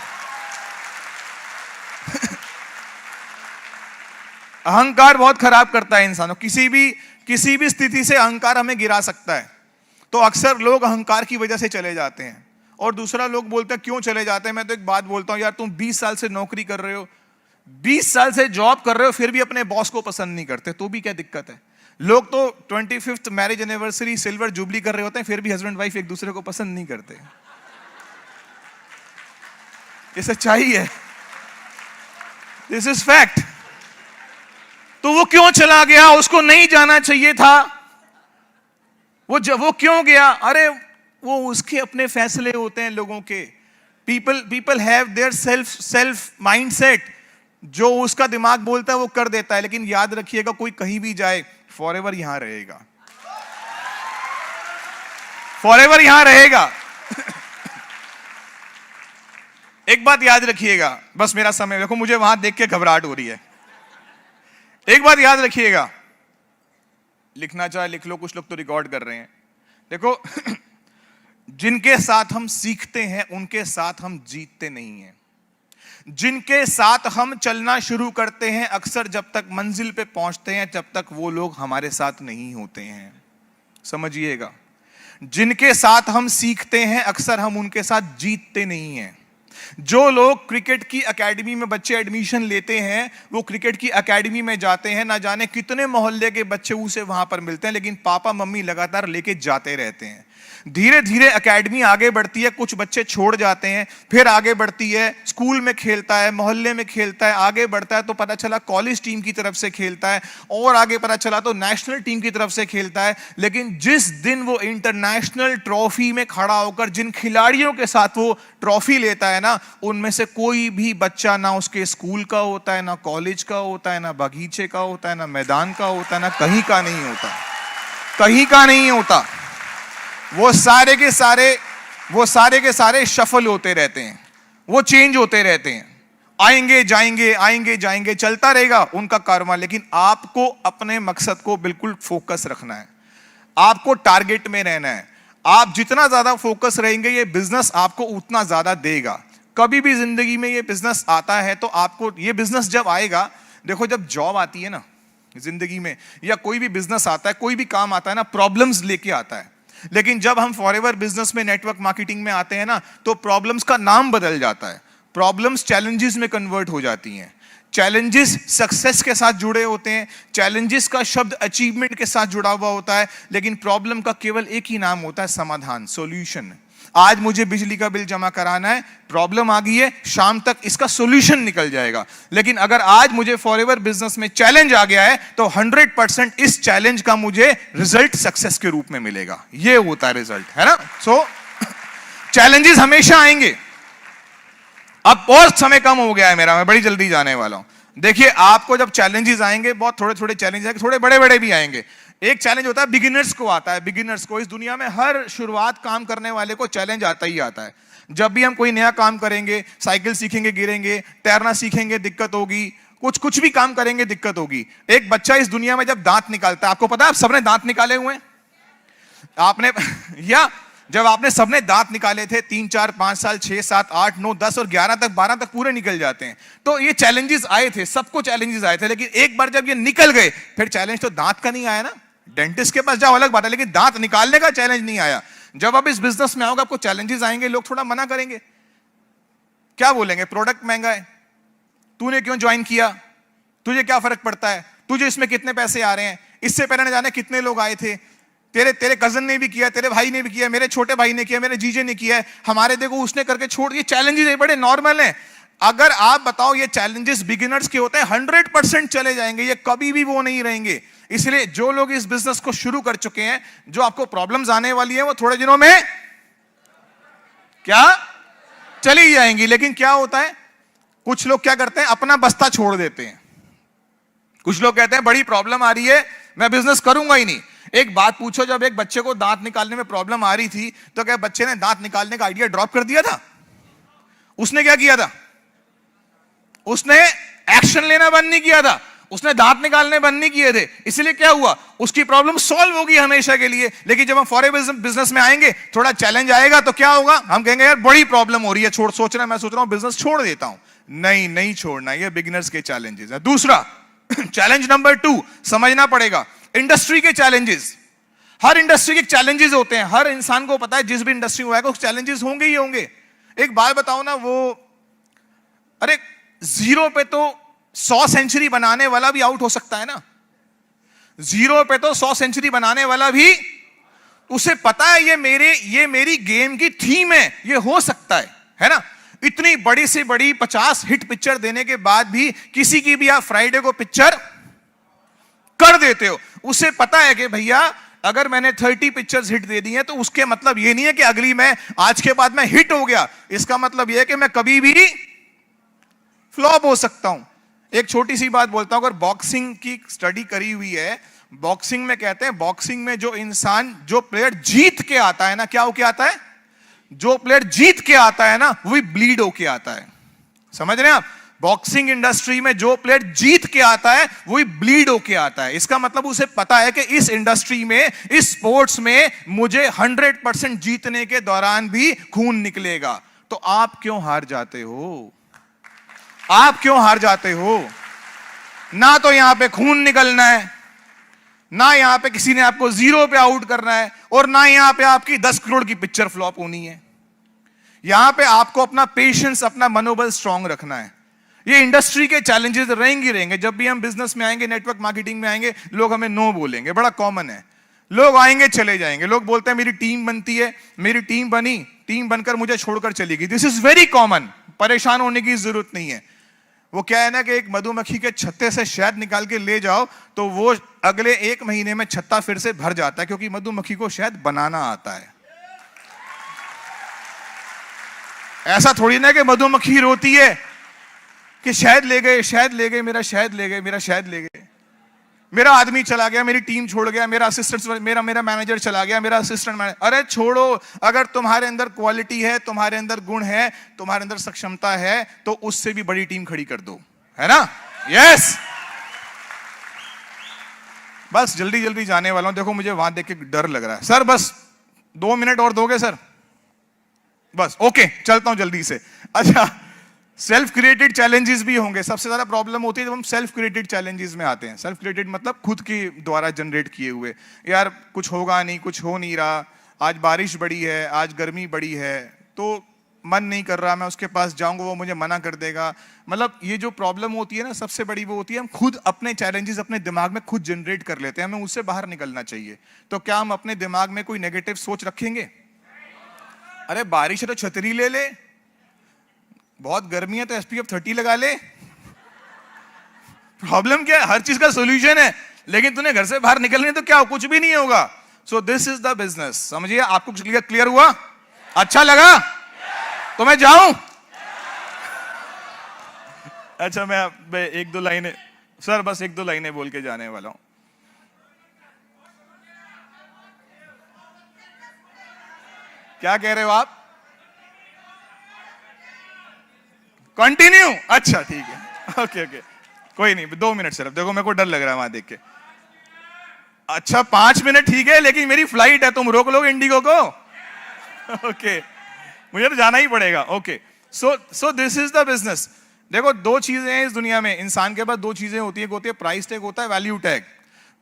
अहंकार बहुत खराब करता है इंसानों। किसी भी स्थिति से अहंकार हमें गिरा सकता है। तो अक्सर लोग अहंकार की वजह से चले जाते हैं। और दूसरा, लोग बोलते हैं क्यों चले जाते हैं। मैं तो एक बात बोलता हूं, यार तुम 20 साल से नौकरी कर रहे हो, 20 साल से जॉब कर रहे हो, फिर भी अपने बॉस को पसंद नहीं करते, तो भी क्या दिक्कत है? लोग तो 25th marriage anniversary, silver jubilee कर रहे होते हैं, फिर भी हस्बैंड वाइफ एक दूसरे को पसंद नहीं करते। ये सच्चाई है, दिस इज फैक्ट। तो वो क्यों चला गया? उसको नहीं जाना चाहिए था। वो क्यों गया? अरे वो उसके अपने फैसले होते हैं लोगों के। People have their self mindset. जो उसका दिमाग बोलता है वो कर देता है, लेकिन याद रखिएगा कोई कहीं भी जाए फॉरएवर यहां रहेगा, फॉरएवर यहां रहेगा। एक बात याद रखिएगा, बस मेरा समय देखो, मुझे वहां देख के घबराहट हो रही है। एक बात याद रखिएगा, लिखना चाहे लिख लो, कुछ लोग तो रिकॉर्ड कर रहे हैं। देखो जिनके साथ हम सीखते हैं उनके साथ हम जीतते नहीं हैं। जिनके साथ हम चलना शुरू करते हैं, अक्सर जब तक मंजिल पे पहुंचते हैं तब तक वो लोग हमारे साथ नहीं होते हैं। समझिएगा, जिनके साथ हम सीखते हैं अक्सर हम उनके साथ जीतते नहीं हैं। जो लोग क्रिकेट की एकेडमी में बच्चे एडमिशन लेते हैं, वो क्रिकेट की एकेडमी में जाते हैं, ना जाने कितने मोहल्ले के बच्चे उसे वहां पर मिलते हैं, लेकिन पापा मम्मी लगातार लेके जाते रहते हैं। धीरे धीरे एकेडमी आगे बढ़ती है, कुछ बच्चे छोड़ जाते हैं, फिर आगे बढ़ती है, स्कूल में खेलता है, मोहल्ले में खेलता है, आगे बढ़ता है तो पता चला कॉलेज टीम की तरफ से खेलता है, और आगे पता चला तो नेशनल टीम की तरफ से खेलता है। लेकिन जिस दिन वो इंटरनेशनल ट्रॉफी में खड़ा होकर जिन खिलाड़ियों के साथ वो ट्रॉफी लेता है ना, उनमें से कोई भी बच्चा ना उसके स्कूल का होता है, ना कॉलेज का होता है, ना बगीचे का होता है, ना मैदान का होता है, ना कहीं का नहीं होता, कहीं का नहीं होता। वो सारे के सारे शफल होते रहते हैं, वो चेंज होते रहते हैं, आएंगे जाएंगे आएंगे जाएंगे, चलता रहेगा उनका कारवां। लेकिन आपको अपने मकसद को बिल्कुल फोकस रखना है, आपको टारगेट में रहना है। आप जितना ज्यादा फोकस रहेंगे, ये बिजनेस आपको उतना ज्यादा देगा। कभी भी जिंदगी में ये बिजनेस आता है तो आपको, ये बिजनेस जब आएगा, देखो जब जॉब आती है ना जिंदगी में, या कोई भी बिजनेस आता है, कोई भी काम आता है ना, प्रॉब्लम्स लेके आता है। लेकिन जब हम फॉरएवर बिजनेस में, नेटवर्क मार्केटिंग में आते हैं ना, तो प्रॉब्लम्स का नाम बदल जाता है। प्रॉब्लम्स चैलेंजेस में कन्वर्ट हो जाती हैं। चैलेंजेस सक्सेस के साथ जुड़े होते हैं, चैलेंजेस का शब्द अचीवमेंट के साथ जुड़ा हुआ होता है, लेकिन प्रॉब्लम का केवल एक ही नाम होता है, समाधान, सॉल्यूशन। आज मुझे बिजली का बिल जमा कराना है, प्रॉब्लम आ गई है, शाम तक इसका सॉल्यूशन निकल जाएगा। लेकिन अगर आज मुझे फॉरएवर बिजनेस में चैलेंज आ गया है, तो 100% इस चैलेंज का मुझे रिजल्ट सक्सेस के रूप में मिलेगा। ये होता है रिजल्ट, है ना। सो चैलेंजेस हमेशा आएंगे। अब और समय कम हो गया है मेरा, मैं बड़ी जल्दी जाने वाला हूं। देखिए, आपको जब चैलेंजेस आएंगे, बहुत थोड़े थोड़े चैलेंज आएंगे, थोड़े बड़े बड़े भी आएंगे। एक चैलेंज होता है बिगिनर्स को, आता है बिगिनर्स को। इस दुनिया में हर शुरुआत काम करने वाले को चैलेंज आता ही आता है। जब भी हम कोई नया काम करेंगे, साइकिल सीखेंगे गिरेंगे, तैरना सीखेंगे दिक्कत होगी, कुछ भी काम करेंगे दिक्कत होगी। एक बच्चा इस दुनिया में जब दांत निकालता है, आपको पता है आप सबने दांत निकाले हुए हैं आपने या जब आपने सबने दांत निकाले थे, 3 4 5 साल, 6 7 8 9 10 और 11 तक, 12 तक पूरे निकल जाते हैं। तो ये चैलेंजेस आए थे, सबको चैलेंजेस आए थे, लेकिन एक बार जब ये निकल गए, फिर चैलेंज तो दांत का नहीं आया ना। डेंटिस्ट के पास जाओ अलग बात है, लेकिन दांत निकालने का चैलेंज नहीं आया। जब आप इस बिजनेस में आओगे, आपको चैलेंजेस आएंगे, लोग थोड़ा मना करेंगे, क्या बोलेंगे, प्रोडक्ट महंगा है, तूने क्यों ज्वाइन किया, तुझे क्या फर्क पड़ता है, तुझे इसमें कितने पैसे आ रहे हैं, इससे पहले न जाने कितने लोग आए थे, तेरे कजन ने भी किया, तेरे भाई ने भी किया, मेरे छोटे भाई ने किया, मेरे जीजे ने किया, हमारे देखो उसने करके छोड़ दिए। चैलेंजेस बड़े नॉर्मल हैं। अगर आप बताओ ये चैलेंजेस बिगिनर्स के होते हैं, 100% चले जाएंगे, ये कभी भी वो नहीं रहेंगे। इसलिए जो लोग इस बिजनेस को शुरू कर चुके हैं, जो आपको प्रॉब्लम्स आने वाली है, वो थोड़े दिनों में क्या चली जाएंगी। लेकिन क्या होता है, कुछ लोग क्या करते हैं, अपना बस्ता छोड़ देते हैं। कुछ लोग कहते हैं बड़ी प्रॉब्लम आ रही है, मैं बिजनेस करूंगा ही नहीं। एक बात पूछो, जब एक बच्चे को दांत निकालने में प्रॉब्लम आ रही थी, तो क्या बच्चे ने दांत निकालने का आइडिया ड्रॉप कर दिया था? उसने क्या किया था? उसने एक्शन लेना बंद नहीं किया था, उसने दांत निकालने बंद नहीं किए थे। इसलिए क्या हुआ, उसकी प्रॉब्लम सॉल्व होगी हमेशा के लिए। लेकिन जब हम फॉरएवर बिजनेस में आएंगे, थोड़ा चैलेंज आएगा, तो क्या होगा, हम कहेंगे यार बड़ी प्रॉब्लम हो रही है, मैं सोच रहा हूं बिजनेस छोड़ देता हूं। नहीं छोड़ना, ये बिगिनर्स के चैलेंजेस है। दूसरा चैलेंज नंबर 2 समझना पड़ेगा, इंडस्ट्री के चैलेंजेस। हर इंडस्ट्री के चैलेंजेस होते हैं, हर इंसान को पता है, जिस भी इंडस्ट्री में आएगा चैलेंजेस होंगे ही होंगे। एक बात बताओ ना, अरे 0 पे तो 100 सेंचुरी बनाने वाला भी आउट हो सकता है ना। 0 पे तो 100 सेंचुरी बनाने वाला भी, उसे पता है ये मेरी गेम की थीम है, ये हो सकता है ना। इतनी बड़ी से बड़ी 50 हिट पिक्चर देने के बाद भी किसी की भी आप फ्राइडे को पिक्चर कर देते हो। उसे पता है कि भैया अगर मैंने 30 पिक्चर्स हिट दे दी हैं तो उसके मतलब ये नहीं है कि अगली मैं आज के बाद मैं हिट हो गया, इसका मतलब ये है कि मैं कभी भी फ्लॉप हो सकता हूं। एक छोटी सी बात बोलता हूं, अगर बॉक्सिंग की स्टडी करी हुई है, बॉक्सिंग में कहते हैं, बॉक्सिंग में जो प्लेयर जीत के आता है ना, क्या होके आता है, जो प्लेयर जीत के आता है ना वही ब्लीड होके आता है। समझ रहे हैं आप? बॉक्सिंग इंडस्ट्री में जो प्लेयर जीत के आता है वही ब्लीड होके आता है। इसका मतलब उसे पता है कि इस इंडस्ट्री में, इस स्पोर्ट्स में मुझे 100% जीतने के दौरान भी खून निकलेगा। तो आप क्यों हार जाते हो? आप क्यों हार जाते हो? ना तो यहां पे खून निकलना है, ना यहां पे किसी ने आपको 0 पे आउट करना है, और ना यहां पे आपकी 10 करोड़ की पिक्चर फ्लॉप होनी है। यहां पे आपको अपना पेशेंस, अपना मनोबल स्ट्रांग रखना है। ये इंडस्ट्री के चैलेंजेस रहेंगे। जब भी हम बिजनेस में आएंगे, नेटवर्क मार्केटिंग में आएंगे, लोग हमें नो बोलेंगे, बड़ा कॉमन है। लोग आएंगे चले जाएंगे, लोग बोलते हैं मेरी टीम बनती है, मेरी टीम बनी, टीम बनकर मुझे छोड़कर चली गई। दिस इज वेरी कॉमन, परेशान होने की जरूरत नहीं है। वो क्या है ना कि एक मधुमक्खी के छत्ते से शहद निकाल के ले जाओ तो वो अगले 1 महीने में छत्ता फिर से भर जाता है, क्योंकि मधुमक्खी को शहद बनाना आता है। ऐसा थोड़ी ना कि मधुमक्खी रोती है कि शहद ले गए, शहद ले गए, मेरा शहद ले गए, मेरा शहद ले गए, मेरा आदमी चला गया, मेरी टीम छोड़ गया, मेरा असिस्टेंट, मेरा मैनेजर चला गया, मेरा असिस्टेंट मैनेजर। अरे छोड़ो, अगर तुम्हारे अंदर क्वालिटी है, तुम्हारे अंदर गुण है, तुम्हारे अंदर सक्षमता है, तो उससे भी बड़ी टीम खड़ी कर दो, है ना? यस। बस जल्दी जल्दी जाने वाला हूं। देखो मुझे वहां देख के डर लग रहा है। सर बस 2 मिनट और दोगे सर? बस ओके, चलता हूं जल्दी से। अच्छा, सेल्फ क्रिएटेड चैलेंजेस भी होंगे। सबसे ज्यादा प्रॉब्लम होती है जब हम सेल्फ क्रिएटेड चैलेंजेस में आते हैं। सेल्फ क्रिएटेड मतलब खुद के द्वारा जनरेट किए हुए। यार कुछ होगा नहीं, कुछ हो नहीं रहा, आज बारिश बड़ी है, आज गर्मी बड़ी है, तो मन नहीं कर रहा, मैं उसके पास जाऊंगा, वो मुझे मना कर देगा। मतलब ये जो प्रॉब्लम होती है ना, सबसे बड़ी वो होती है हम खुद अपने चैलेंजेस अपने दिमाग में खुद जनरेट कर लेते हैं। हमें उससे बाहर निकलना चाहिए। तो क्या हम अपने दिमाग में कोई नेगेटिव सोच रखेंगे? अरे बारिश है तो छतरी ले ले, बहुत गर्मी है तो SPF 30 लगा ले। प्रॉब्लम क्या है? हर चीज का सॉल्यूशन है, लेकिन तूने घर से बाहर निकलने तो क्या, कुछ भी नहीं होगा। So this is the business. समझिए? आपको क्लियर हुआ? अच्छा लगा? तो मैं जाऊं? अच्छा, मैं 1-2 लाइनें, सर बस 1-2 लाइनें बोल के जाने वाला हूं। क्या कह रहे हो आप? कंटिन्यू? अच्छा ठीक है, ओके, कोई नहीं, 2 मिनट सिर्फ। देखो मेरे को डर लग रहा है वहां देख के। अच्छा 5 मिनट ठीक है, लेकिन मेरी फ्लाइट है, तुम रोक लोगे इंडिगो को? ओके, मुझे तो जाना ही पड़ेगा। Okay, so this is the business. देखो 2 चीजें हैं इस दुनिया में, इंसान के पास 2 चीजें होती है प्राइस टैग, होता है वैल्यू टैग।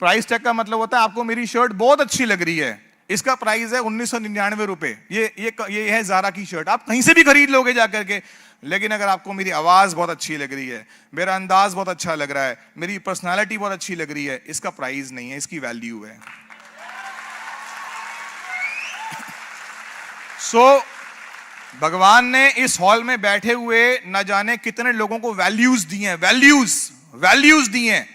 प्राइस टैग का मतलब होता है आपको मेरी शर्ट बहुत अच्छी लग रही है, इसका प्राइस है 1999 रुपए। ये है ज़ारा की शर्ट, आप कहीं से भी खरीद लोगे जाकर के। लेकिन अगर आपको मेरी आवाज बहुत अच्छी लग रही है, मेरा अंदाज बहुत अच्छा लग रहा है, मेरी पर्सनालिटी बहुत अच्छी लग रही है, इसका प्राइस नहीं है, इसकी वैल्यू है। भगवान ने इस हॉल में बैठे हुए न जाने कितने लोगों को वैल्यूज दी हैं, वैल्यूज दी हैं,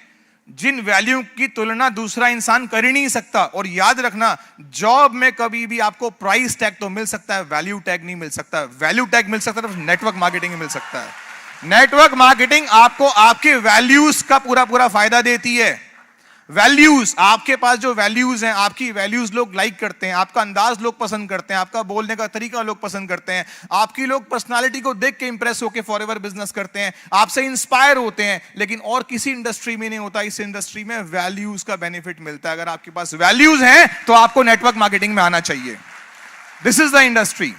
जिन वैल्यू की तुलना दूसरा इंसान कर ही नहीं सकता। और याद रखना, जॉब में कभी भी आपको प्राइस टैग तो मिल सकता है, वैल्यू टैग नहीं मिल सकता। वैल्यू टैग मिल सकता है तो नेटवर्क मार्केटिंग मिल सकता है। नेटवर्क मार्केटिंग आपको आपके वैल्यूज का पूरा फायदा देती है। वैल्यूज, आपके पास जो वैल्यूज हैं, आपकी वैल्यूज लोग लाइक करते हैं, आपका अंदाज लोग पसंद करते हैं, आपका बोलने का तरीका लोग पसंद करते हैं, आपकी लोग पर्सनालिटी को देख के इंप्रेस होकर फॉरएवर बिजनेस करते हैं, आपसे इंस्पायर होते हैं। लेकिन और किसी इंडस्ट्री में नहीं होता। इस इंडस्ट्री में वैल्यूज का बेनिफिट मिलता है। अगर आपके पास वैल्यूज हैं तो आपको नेटवर्क मार्केटिंग में आना चाहिए। This is the industry.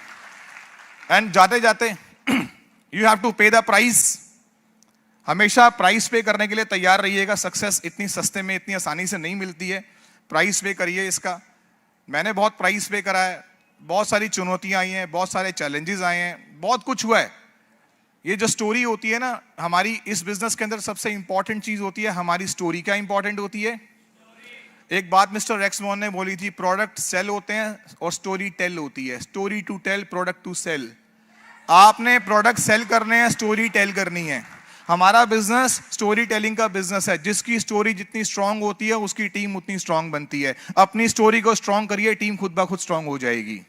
And जाते जाते यू हैव टू पे द प्राइस। हमेशा प्राइस पे करने के लिए तैयार रहिएगा। सक्सेस इतनी सस्ते में, इतनी आसानी से नहीं मिलती है। प्राइस पे करिए इसका। मैंने बहुत प्राइस पे करा है, बहुत सारी चुनौतियां आई हैं, बहुत सारे चैलेंजेस आए हैं, बहुत कुछ हुआ है। ये जो स्टोरी होती है ना, हमारी इस बिजनेस के अंदर सबसे इंपॉर्टेंट चीज होती है हमारी स्टोरी। क्या इंपॉर्टेंट होती है? एक बात मिस्टर रेक्समोन ने बोली थी, प्रोडक्ट सेल होते हैं और स्टोरी टेल होती है। Story to tell, product to sell. आपने प्रोडक्ट सेल करने हैं, स्टोरी टेल करनी है। हमारा बिजनेस स्टोरी टेलिंग का बिजनेस है। जिसकी स्टोरी जितनी स्ट्रांग होती है उसकी टीम उतनी स्ट्रांग बनती है। अपनी स्टोरी को स्ट्रांग करिए, टीम खुद ब खुद स्ट्रांग हो जाएगी।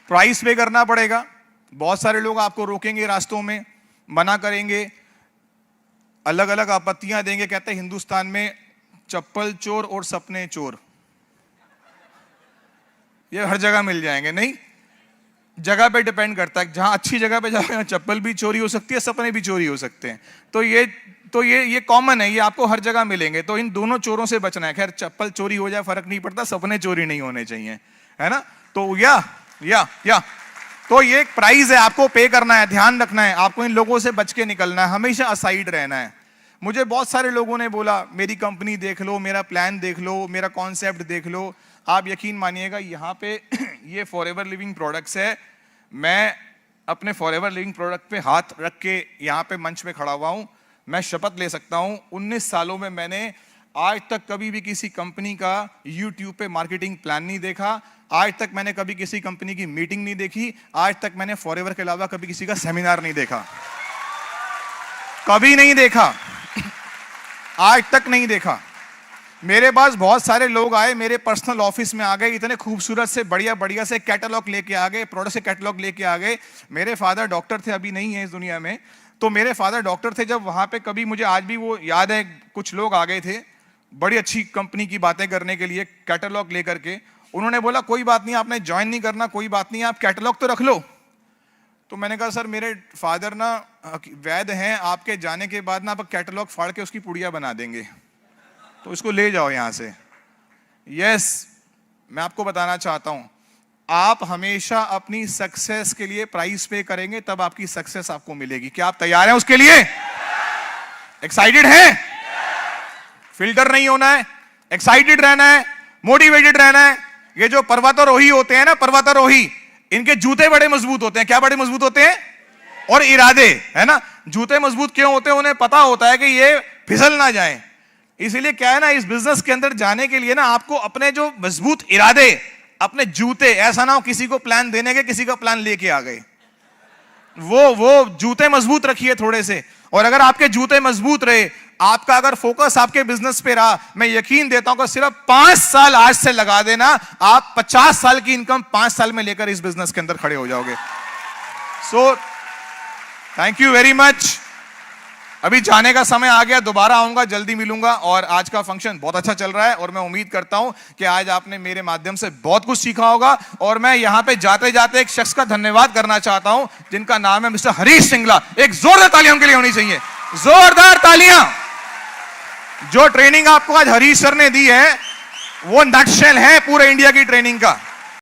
प्राइस पे करना पड़ेगा। बहुत सारे लोग आपको रोकेंगे रास्तों में, मना करेंगे, अलग अलग आपत्तियां देंगे। कहते हैं हिंदुस्तान में चप्पल चोर और सपने चोर ये हर जगह मिल जाएंगे। नहीं, जगह पे डिपेंड करता है। जहां अच्छी जगह पे जाओ चप्पल भी चोरी हो सकती है, सपने भी चोरी हो सकते हैं। तो ये कॉमन है, ये आपको हर जगह मिलेंगे। तो इन दोनों चोरों से बचना है। खैर, चप्पल चोरी हो जाए फर्क नहीं पड़ता, सपने चोरी नहीं होने चाहिए, है ना। तो या तो ये एक प्राइस है, आपको पे करना है, ध्यान रखना है। आपको इन लोगों से बच के निकलना है, हमेशा असाइड रहना है। मुझे बहुत सारे लोगों ने बोला मेरी कंपनी देख लो, मेरा प्लान देख लो, मेरा कॉन्सेप्ट देख लो। आप यकीन मानिएगा, यहाँ पे ये फॉरएवर लिविंग प्रोडक्ट्स है। मैं अपने फॉरएवर लिविंग प्रोडक्ट पे हाथ रख के यहाँ पे मंच पे खड़ा हुआ हूँ। मैं शपथ ले सकता हूँ 19 सालों में मैंने आज तक कभी भी किसी कंपनी का YouTube पे मार्केटिंग प्लान नहीं देखा। आज तक मैंने कभी किसी कंपनी की मीटिंग नहीं देखी। आज तक मैंने फॉरएवर के अलावा कभी किसी का सेमिनार नहीं देखा, कभी नहीं देखा, आज तक नहीं देखा। मेरे पास बहुत सारे लोग आए, मेरे पर्सनल ऑफिस में आ गए, इतने खूबसूरत से बढ़िया से कैटलॉग लेके आ गए, प्रोडक्ट से कैटलॉग लेके आ गए। मेरे फादर डॉक्टर थे, अभी नहीं है इस दुनिया में। तो मेरे फादर डॉक्टर थे। जब वहां पे कभी, मुझे आज भी वो याद है, कुछ लोग आ गए थे बड़ी अच्छी कंपनी की बातें करने के लिए, कैटलॉग लेकर के। उन्होंने बोला कोई बात नहीं, आपने ज्वाइन नहीं करना, कोई बात नहीं, आप कैटलॉग तो रख लो। तो मैंने कहा सर, मेरे फादर ना वैद्य हैं, आपके जाने के बाद ना आप कैटलॉग फाड़ के उसकी पुड़िया बना देंगे, तो इसको ले जाओ यहां से। यस, मैं आपको बताना चाहता हूं, आप हमेशा अपनी सक्सेस के लिए प्राइस पे करेंगे, तब आपकी सक्सेस आपको मिलेगी। क्या आप तैयार हैं उसके लिए? एक्साइटेड हैं? फिल्टर नहीं होना है, एक्साइटेड रहना है, मोटिवेटेड रहना है। ये जो पर्वतारोही होते हैं ना, पर्वतारोही, इनके जूते बड़े मजबूत होते हैं। क्या बड़े मजबूत होते हैं? और इरादे, है ना। जूते मजबूत क्यों होते हैं? उन्हें पता होता है कि ये फिसल ना जाए। इसीलिए क्या है ना, इस बिजनेस के अंदर जाने के लिए ना आपको अपने जो मजबूत इरादे, अपने जूते, ऐसा ना हो किसी को प्लान देने के किसी का प्लान लेके आ गए, वो जूते मजबूत रखिए थोड़े से। और अगर आपके जूते मजबूत रहे, आपका अगर फोकस आपके बिजनेस पे रहा, मैं यकीन देता हूं कि सिर्फ 5 साल आज से लगा देना, आप 50 साल की इनकम 5 साल में लेकर इस बिजनेस के अंदर खड़े हो जाओगे। So thank you very much. अभी जाने का समय आ गया, दोबारा आऊंगा, जल्दी मिलूंगा। और आज का फंक्शन बहुत अच्छा चल रहा है और मैं उम्मीद करता हूं कि आज आपने मेरे माध्यम से बहुत कुछ सीखा होगा। और मैं यहां पे जाते जाते एक शख्स का धन्यवाद करना चाहता हूं, जिनका नाम है मिस्टर हरीश सिंगला। एक जोरदार तालियां उनके लिए होनी चाहिए, जोरदार तालियां। जो ट्रेनिंग आपको आज हरीश सर ने दी है, वो नटशेल है पूरे इंडिया की ट्रेनिंग का।